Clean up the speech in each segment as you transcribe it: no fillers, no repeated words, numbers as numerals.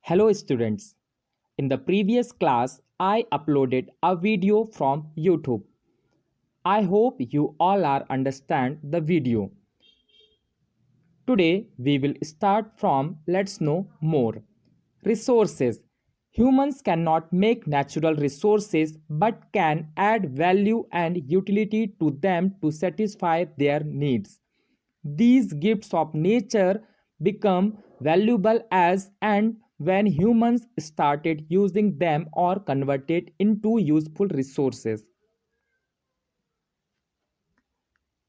Hello students. In the previous class, I uploaded a video from YouTube. I hope you all are understand the video. Today we will start from let's know more. Resources. Humans cannot make natural resources but can add value and utility to them to satisfy their needs. These gifts of nature become valuable as and when humans started using them or converted into useful resources.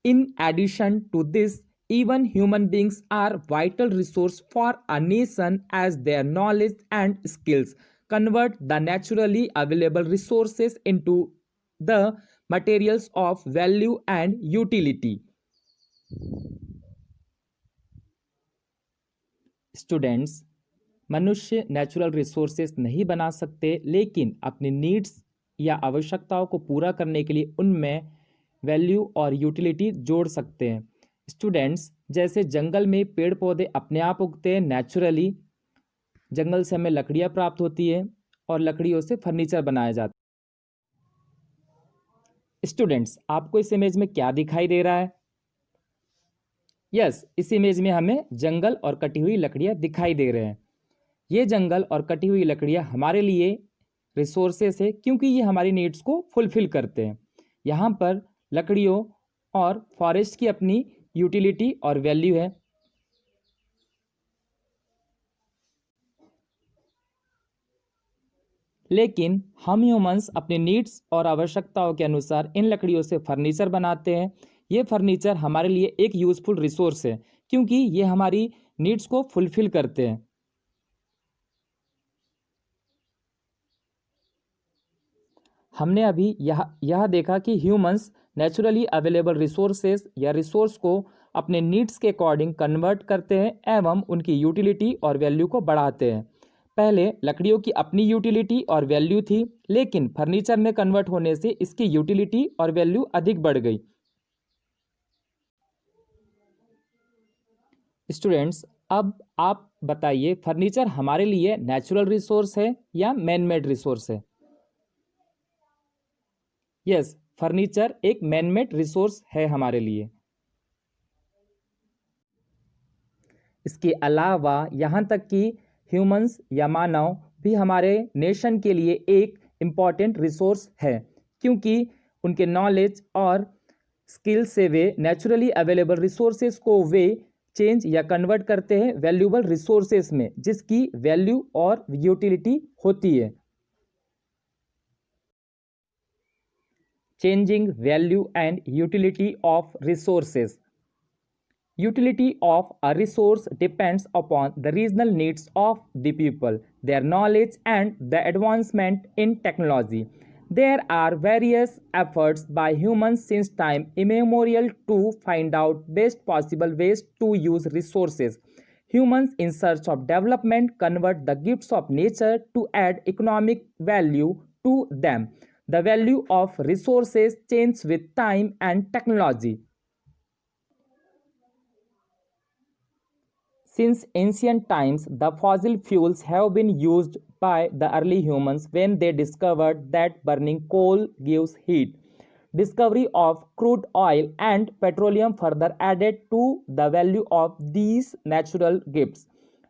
In addition to this, even human beings are vital resource for a nation as their knowledge and skills convert the naturally available resources into the materials of value and utility. Students, मनुष्य natural resources नहीं बना सकते लेकिन अपनी needs या आवश्यकताओं को पूरा करने के लिए उनमें वैल्यू और यूटिलिटी जोड़ सकते हैं। स्टूडेंट्स, जैसे जंगल में पेड़ पौधे अपने आप उगते हैं नेचुरली, जंगल से हमें लकड़ियाँ प्राप्त होती है और लकड़ियों से फर्नीचर बनाया जाता है। स्टूडेंट्स, आपको इस इमेज में क्या दिखाई दे रहा है? यस, इस इमेज में हमें जंगल और कटी हुई लकड़ियाँ दिखाई दे रहे हैं। ये जंगल और कटी हुई लकड़ियाँ हमारे लिए रिसोर्सेस है क्योंकि ये हमारी नीड्स को फुलफिल करते हैं। यहाँ पर लकड़ियों और फॉरेस्ट की अपनी यूटिलिटी और वैल्यू है। लेकिन हम ह्यूमंस अपनी नीड्स और आवश्यकताओं के अनुसार इन लकड़ियों से फर्नीचर बनाते हैं। ये फर्नीचर हमारे लिए एक यूज़फुल रिसोर्स है क्योंकि ये हमारी नीड्स को फुलफिल करते हैं। हमने अभी यह देखा कि ह्यूमंस नेचुरली अवेलेबल रिसोर्सेज या रिसोर्स को अपने नीड्स के अकॉर्डिंग कन्वर्ट करते हैं एवं उनकी यूटिलिटी और वैल्यू को बढ़ाते हैं। पहले लकड़ियों की अपनी यूटिलिटी और वैल्यू थी, लेकिन फर्नीचर में कन्वर्ट होने से इसकी यूटिलिटी और वैल्यू अधिक बढ़ गई। स्टूडेंट्स, अब आप बताइए, फर्नीचर हमारे लिए नेचुरल रिसोर्स है या मैन मेड रिसोर्स है? यस, फर्नीचर एक मैन मेड रिसोर्स है हमारे लिए। इसके अलावा यहाँ तक कि ह्यूमंस या मानव भी हमारे नेशन के लिए एक इम्पॉर्टेंट रिसोर्स है क्योंकि उनके नॉलेज और स्किल से वे नेचुरली अवेलेबल रिसोर्सेज को वे चेंज या कन्वर्ट करते हैं वैल्यूबल रिसोर्सेज में, जिसकी वैल्यू और यूटिलिटी होती है। Changing value and utility of resources. Utility of a resource depends upon the regional needs of the people, their knowledge, and the advancement in technology. There are various efforts by humans since time immemorial to find out best possible ways to use resources. Humans in search of development convert the gifts of nature to add economic value to them. The value of resources changes with time and technology. Since ancient times, the fossil fuels have been used by the early humans when they discovered that burning coal gives heat. Discovery of crude oil and petroleum further added to the value of these natural gifts.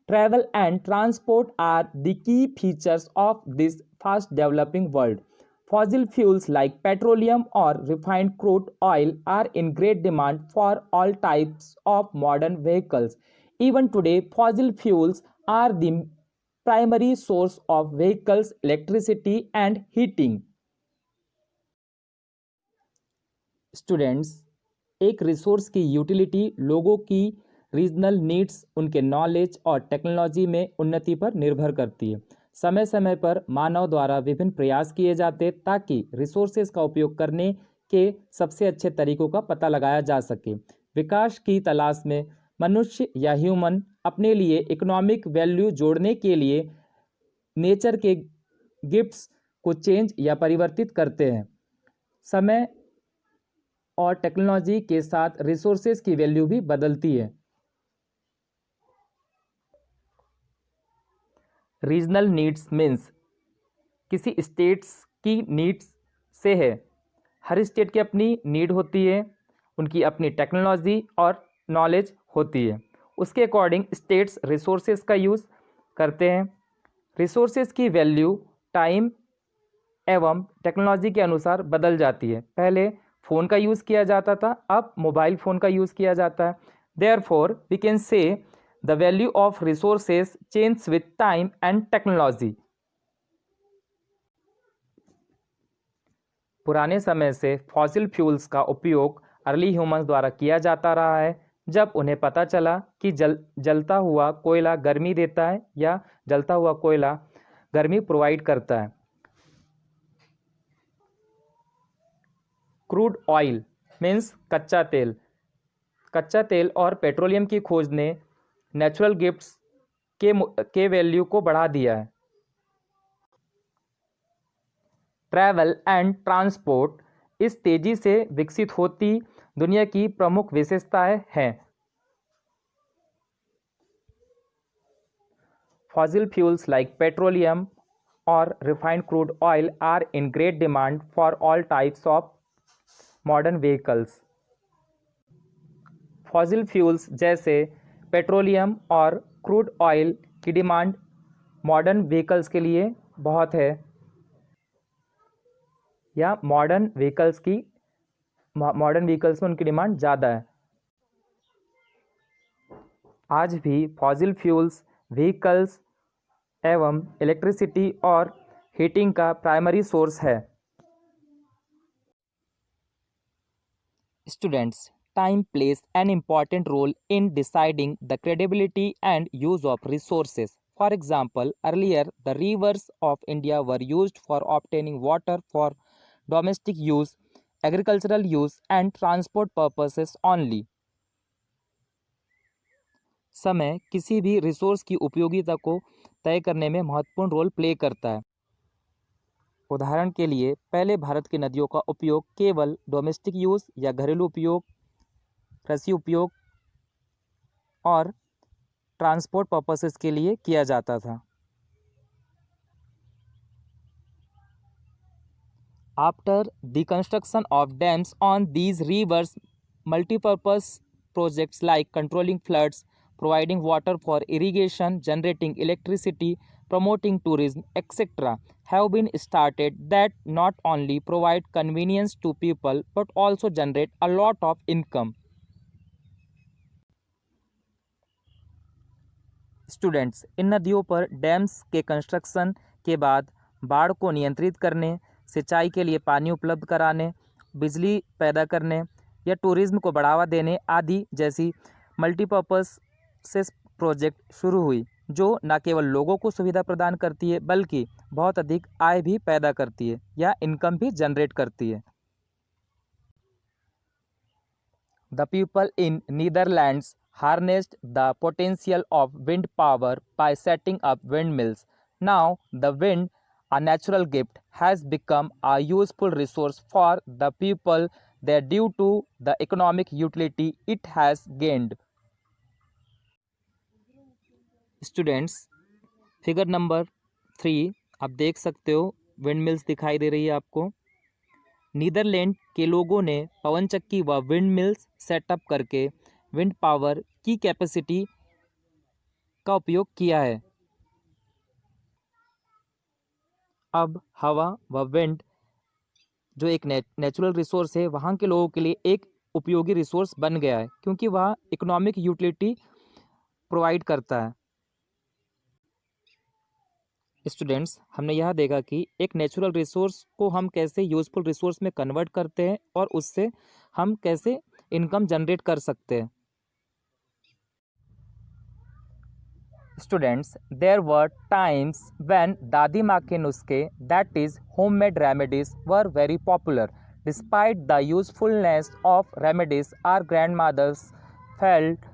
Travel and transport are the key features of this fast developing world. Fossil fuels like petroleum or refined crude oil are in great demand for all types of modern vehicles. Even today, fossil fuels are the primary source of vehicles, electricity, and heating. Students, एक resource की utility लोगों की regional needs, उनके knowledge और technology में उन्नति पर निर्भर करती है। समय समय पर मानव द्वारा विभिन्न प्रयास किए जाते ताकि रिसोर्सेज का उपयोग करने के सबसे अच्छे तरीकों का पता लगाया जा सके। विकास की तलाश में मनुष्य या ह्यूमन अपने लिए इकोनॉमिक वैल्यू जोड़ने के लिए नेचर के गिफ्ट्स को चेंज या परिवर्तित करते हैं। समय और टेक्नोलॉजी के साथ रिसोर्सेज की वैल्यू भी बदलती है। रीजनल नीड्स मीन्स किसी स्टेट्स की नीड्स से है। हर स्टेट की अपनी नीड होती है, उनकी अपनी टेक्नोलॉजी और नॉलेज होती है। उसके अकॉर्डिंग स्टेट्स रिसोर्सेज का यूज़ करते हैं। रिसोर्सेज की वैल्यू टाइम एवं टेक्नोलॉजी के अनुसार बदल जाती है। पहले फ़ोन का यूज़ किया जाता था, अब मोबाइल फ़ोन का यूज़ किया जाता है। Therefore we can say the value of resources change with time and technology. पुराने समय से फॉसिल फ्यूल्स का उपयोग अर्ली ह्यूमंस द्वारा किया जाता रहा है। जब उन्हें पता चला कि जलता हुआ कोयला गर्मी देता है या जलता हुआ कोयला गर्मी प्रोवाइड करता है। क्रूड ऑयल मीन्स कच्चा तेल। कच्चा तेल और पेट्रोलियम की खोज ने नेचुरल गिफ्ट्स के वैल्यू को बढ़ा दिया है। ट्रैवल एंड ट्रांसपोर्ट इस तेजी से विकसित होती दुनिया की प्रमुख विशेषताएं हैं। फॉसिल फ्यूल्स लाइक पेट्रोलियम और refined crude oil are in great demand for all types of modern vehicles. Fossil fuels जैसे पेट्रोलियम और क्रूड ऑयल की डिमांड मॉडर्न व्हीकल्स के लिए बहुत है, या मॉडर्न व्हीकल्स में उनकी डिमांड ज़्यादा है। आज भी फॉसिल फ्यूल्स व्हीकल्स एवं इलेक्ट्रिसिटी और हीटिंग का प्राइमरी सोर्स है। Students, time plays an important role in deciding the credibility and use of resources. For example, earlier the rivers of India were used for obtaining water for domestic use, agricultural use and transport purposes only. समय किसी भी resource की उपयोगिता को तय करने में महत्वपूर्ण रोल प्ले करता है। उदाहरण के लिए पहले भारत की नदियों का उपयोग केवल डोमेस्टिक यूज़ या घरेलू उपयोग, कृषि उपयोग और ट्रांसपोर्ट पर्पसेस के लिए किया जाता था। After the construction of dams on these rivers, multipurpose projects like controlling floods, providing water for irrigation, generating electricity, promoting tourism, etc. have been started that not only provide convenience to people but also generate a lot of income. Students, इन नदियों पर dams के construction के बाद बाढ़ को नियंत्रित करने, सिंचाई के लिए पानी उपलब्ध कराने, बिजली पैदा करने या टूरिज्म को बढ़ावा देने आदि जैसी मल्टीपर्पज से प्रोजेक्ट शुरू हुई, जो न केवल लोगों को सुविधा प्रदान करती है बल्कि बहुत अधिक आय भी पैदा करती है या इनकम भी जनरेट करती है। The people in Netherlands harnessed the potential of wind power by setting up windmills. Now, the wind, a natural gift, has become a useful resource for the people there due to the economic utility it has gained. Students, figure number 3 आप देख सकते हो, wind mills दिखाई दे रही है आपको। Netherlands के लोगों ने पवन चक्की व विंड मिल्स सेटअप करके विंड पावर की कैपेसिटी का उपयोग किया है। अब हवा व विंड जो एक नेचुरल रिसोर्स है, वहाँ के लोगों के लिए एक उपयोगी रिसोर्स बन गया है, क्योंकि वह इकोनॉमिक यूटिलिटी प्रोवाइड करता है। स्टूडेंट्स, हमने यह देखा कि एक नेचुरल रिसोर्स को हम कैसे यूजफुल रिसोर्स में कन्वर्ट करते हैं और उससे हम कैसे इनकम जनरेट कर सकते हैं। Students, there were times when Dadi Ma ke nuske, that is homemade remedies, were very popular. Despite the usefulness of remedies, our grandmothers felt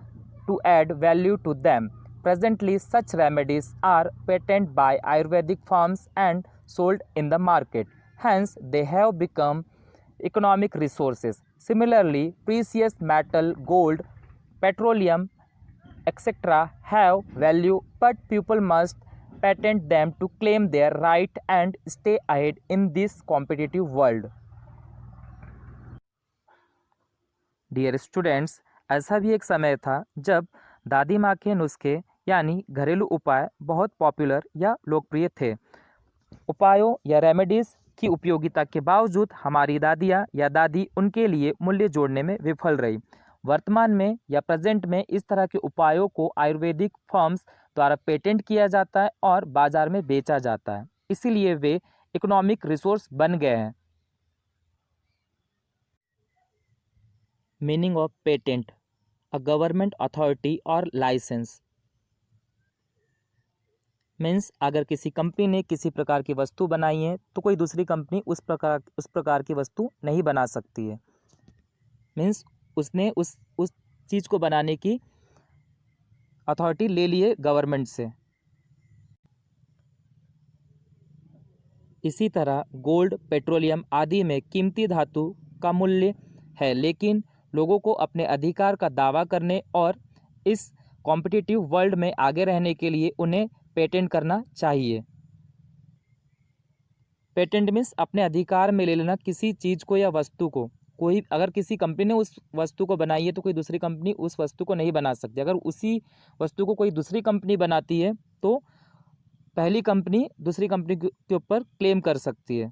to add value to them. Presently, such remedies are patented by Ayurvedic firms and sold in the market. Hence, they have become economic resources. Similarly, precious metal, gold, petroleum, etc. have value, but people must patent them to claim their right and stay ahead in this competitive world. Dear students, ऐसा भी एक समय था जब दादी माँ के नुस्खे यानी घरेलू उपाय बहुत पॉपुलर या लोकप्रिय थे। उपायों या रेमेडीज़ की उपयोगिता के बावजूद हमारी दादियाँ या दादी उनके लिए मूल्य जोड़ने में विफल रही। वर्तमान में या प्रेजेंट में इस तरह के उपायों को आयुर्वेदिक फर्म्स द्वारा पेटेंट किया जाता है और बाजार में बेचा जाता है, इसीलिए वे इकोनॉमिक रिसोर्स बन गए हैं। Meaning of patent: a government authority और लाइसेंस। मीन्स अगर किसी कंपनी ने किसी प्रकार की वस्तु बनाई है तो कोई दूसरी कंपनी उस प्रकार की वस्तु नहीं बना सकती है। मीन्स उसने उस चीज़ को बनाने की अथॉरिटी ले ली है गवर्नमेंट से। इसी तरह गोल्ड, पेट्रोलियम आदि में कीमती धातु का मूल्य है, लेकिन लोगों को अपने अधिकार का दावा करने और इस कॉम्पिटिटिव वर्ल्ड में आगे रहने के लिए उन्हें पेटेंट करना चाहिए। पेटेंट मीन्स अपने अधिकार में ले लेना किसी चीज़ को या वस्तु को। कोई अगर किसी कंपनी ने उस वस्तु को बनाई है तो कोई दूसरी कंपनी उस वस्तु को नहीं बना सकती। अगर उसी वस्तु को कोई दूसरी कंपनी बनाती है तो पहली कंपनी दूसरी कंपनी के ऊपर क्लेम कर सकती है।